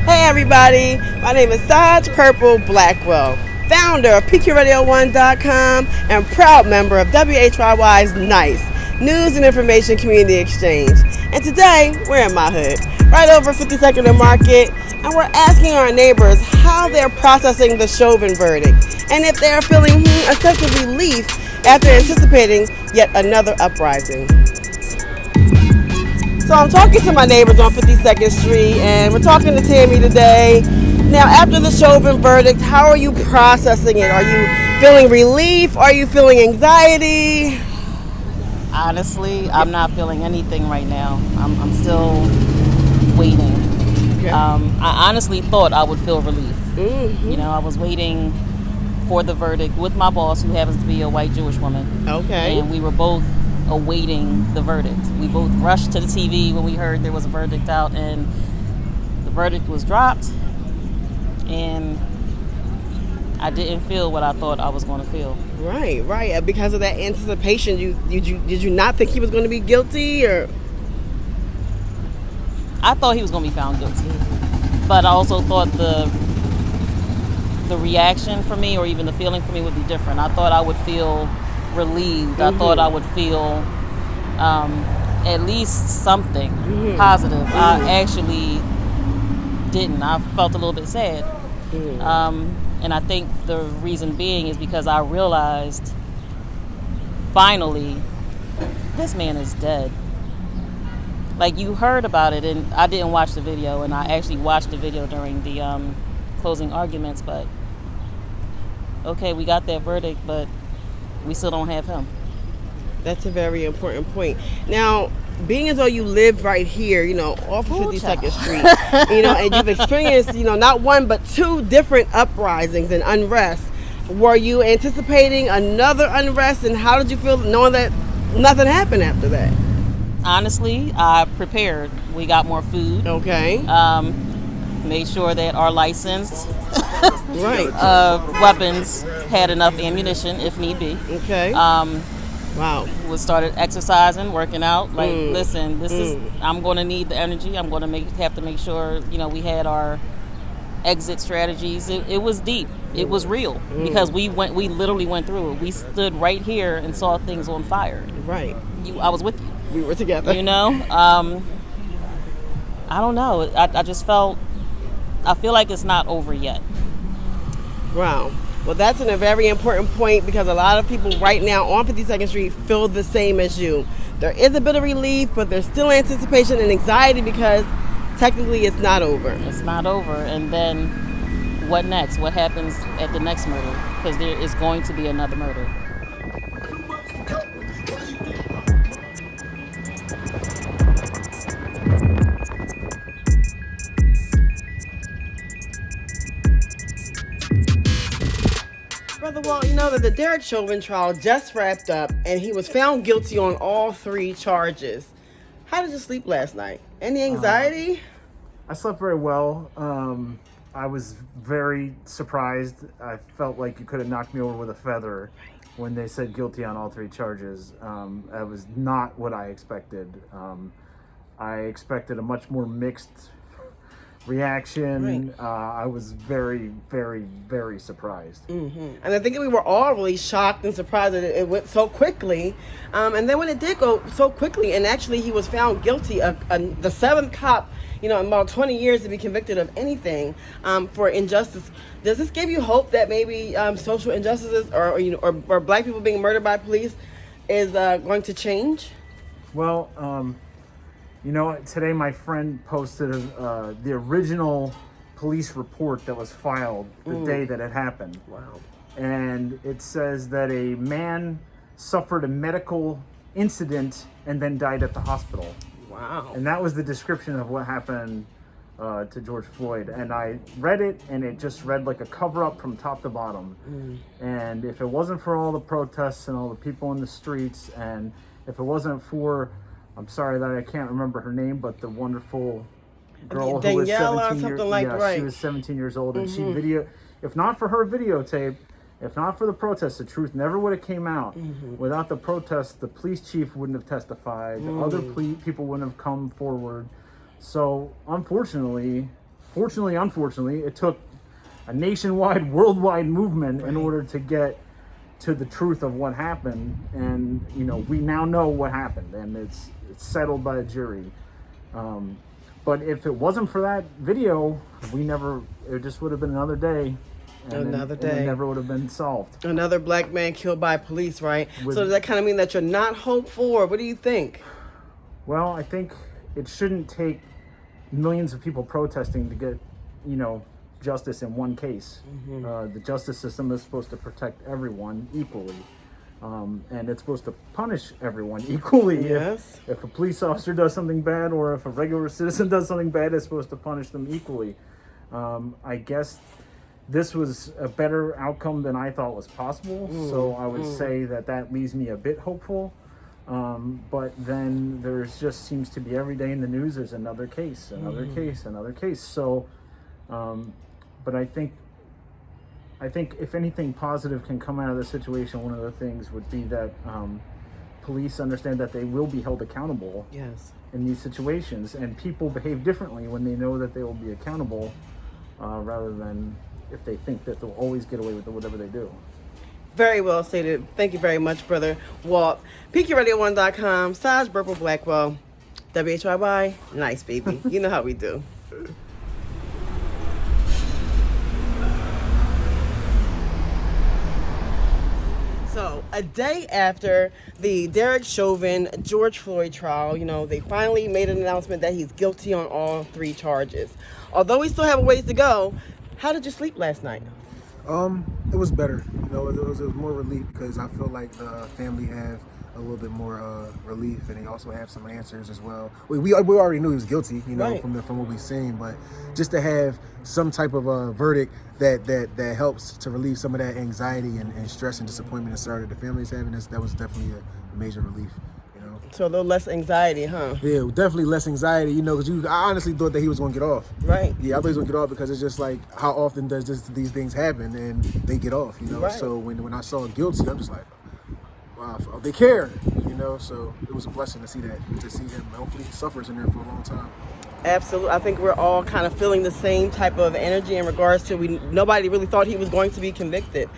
Hey everybody, my name is Saj Purple Blackwell, founder of PQRadio1.com and proud member of WHYY's NICE, News and Information Community Exchange. And today, we're in my hood, right over 52nd and Market, and we're asking our neighbors how they're processing the Chauvin verdict, and if they're feeling a sense of relief after anticipating yet another uprising. So I'm talking to my neighbors on 52nd Street, and we're talking to Tammy today. Now, after the Chauvin verdict, how are you processing it? Are you feeling relief? Are you feeling anxiety? Honestly, I'm not feeling anything right now. I'm still waiting. Okay. I honestly thought I would feel relief. Mm-hmm. You know, I was waiting for the verdict with my boss, who happens to be a white Jewish woman. Okay. And we were both awaiting the verdict. We both rushed to the TV when we heard there was a verdict out, and the verdict was dropped, and I didn't feel what I thought I was going to feel. Right. Because of that anticipation, did you not think he was going to be guilty, or? I thought he was going to be found guilty, but I also thought the reaction for me, or even the feeling for me, would be different. I thought I would feel relieved. I thought I would feel at least something positive. I actually didn't. I felt a little bit sad. And I think the reason being is because I realized finally this man is dead. Like, you heard about it, and I didn't watch the video, and I actually watched the video during the closing arguments, but okay, we got that verdict, but we still don't have him. That's a very important point. Now, being as though you live right here, off of 52nd Street, and you've experienced, not one but two different uprisings and unrest. Were you anticipating another unrest, and how did you feel knowing that nothing happened after that? Honestly, I prepared. We got more food. Okay. Made sure that our licensed right. Weapons had enough ammunition if need be. Okay. Wow. We started exercising, working out. Like, listen, this is. I'm going to need the energy. I'm going to have to make sure we had our exit strategies. It was deep. It was real because we literally went through it. We stood right here and saw things on fire. Right. I was with you. We were together. I don't know. I just felt. I feel like it's not over yet. Wow. Well, that's a very important point because a lot of people right now on 52nd Street feel the same as you. There is a bit of relief, but there's still anticipation and anxiety because technically it's not over. It's not over. And then what next? What happens at the next murder? Because there is going to be another murder. Brother Walt, that the Derek Chauvin trial just wrapped up and he was found guilty on all three charges. How did you sleep last night? Any anxiety? I slept very well. I was very surprised. I felt like you could have knocked me over with a feather when they said guilty on all three charges. That was not what I expected. I expected a much more mixed reaction. Right. I was very, very, very surprised. And I think we were all really shocked and surprised that it went so quickly. And then when it did go so quickly, and actually he was found guilty, the seventh cop, in about 20 years to be convicted of anything for injustice. Does this give you hope that maybe social injustices or black people being murdered by police is going to change? Well, today my friend posted the original police report that was filed the day that it happened. Wow. And it says that a man suffered a medical incident and then died at the hospital. Wow. And that was the description of what happened to George Floyd. And I read it, and it just read like a cover-up from top to bottom. And if it wasn't for all the protests and all the people in the streets, and if it wasn't for, I'm sorry that I can't remember her name, but the wonderful girl who was 17 she was 17 years old, and she if not for her videotape, if not for the protests, the truth never would have came out. Without the protests, the police chief wouldn't have testified, the other people wouldn't have come forward. So unfortunately fortunately, unfortunately, it took a nationwide, worldwide movement in order to get to the truth of what happened. And, you know, we now know what happened, and it's settled by a jury. But if it wasn't for that video, it just would have been another day. And it never would have been solved. Another black man killed by police, right? So does that kind of mean that you're not hopeful, or what do you think? Well, I think it shouldn't take millions of people protesting to get, you know, justice in one case. The justice system is supposed to protect everyone equally. And it's supposed to punish everyone equally. Yes. If a police officer does something bad, or if a regular citizen does something bad, it's supposed to punish them equally. I guess this was a better outcome than I thought was possible. So I would say that leaves me a bit hopeful. But then there's just seems to be every day in the news, there's another case, another case. So, but I think if anything positive can come out of this situation, one of the things would be that police understand that they will be held accountable in these situations, and people behave differently when they know that they will be accountable, rather than if they think that they'll always get away with whatever they do. Very well stated. Thank you very much, Brother Walt. PQRadio1.com, Saj Purple Blackwell, WHYY, nice, baby. You know how we do. So, a day after the Derek Chauvin, George Floyd trial, you know, they finally made an announcement that he's guilty on all 3 charges. Although we still have a ways to go, how did you sleep last night? It was better. You know, it was more relief, because I feel like the family have a little bit more relief, and they also have some answers as well. We already knew he was guilty, you know, from what we've seen, but just to have some type of a verdict that helps to relieve some of that anxiety and stress and disappointment and sorrow that the family is having, that was definitely a major relief. So a little less anxiety, huh? Yeah, definitely less anxiety, you know, because I honestly thought that he was going to get off. Right. Yeah, I thought he was going to get off, because it's just like, how often does these things happen and they get off, you know? Right. So when I saw guilty, I'm just like, wow, they care, you know? So it was a blessing to see that, to see him. Hopefully he suffers in there for a long time. Absolutely. I think we're all kind of feeling the same type of energy in regards to nobody really thought he was going to be convicted.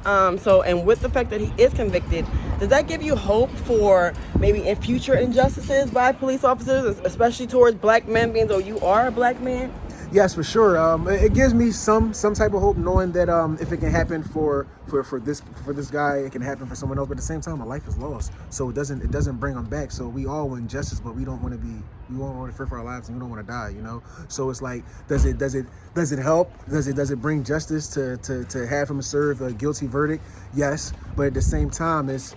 And with the fact that he is convicted, does that give you hope for maybe in future injustices by police officers, especially towards black men, being though you are a black man? Yes, for sure. It gives me some type of hope, knowing that if it can happen for this guy, it can happen for someone else. But at the same time, a life is lost, so it doesn't bring them back. So we all want justice, but we don't want to fear for our lives, and we don't want to die. You know. So it's like, does it help? Does it bring justice to have him serve a guilty verdict? Yes, but at the same time, it's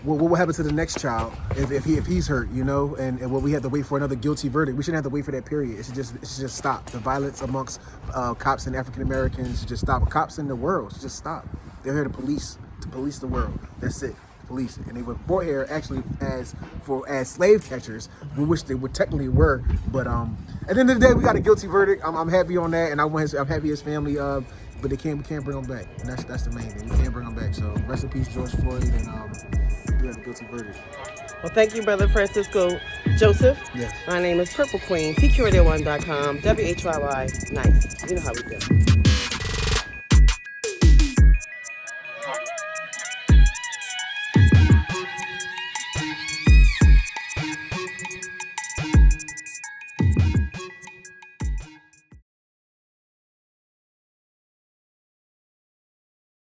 what will happen to the next child if he's hurt, you know, and what we have to wait for another guilty verdict. We shouldn't have to wait for that period. It should just stop. The violence amongst cops and African Americans should just stop. Cops in the world should just stop. They're here to police the world. That's it. Police. And they were brought here actually as slave catchers, which they would technically were. But at the end of the day, we got a guilty verdict. I'm happy on that, and I'm happy his family. But we can't bring them back, and that's the main thing. We can't bring them back. So rest in peace, George Floyd, and we have a guilty verdict. Well, thank you, Brother Francisco Joseph. Yes. My name is Purple Queen, PQRadio1.com, WHYY, nice. You know how we do.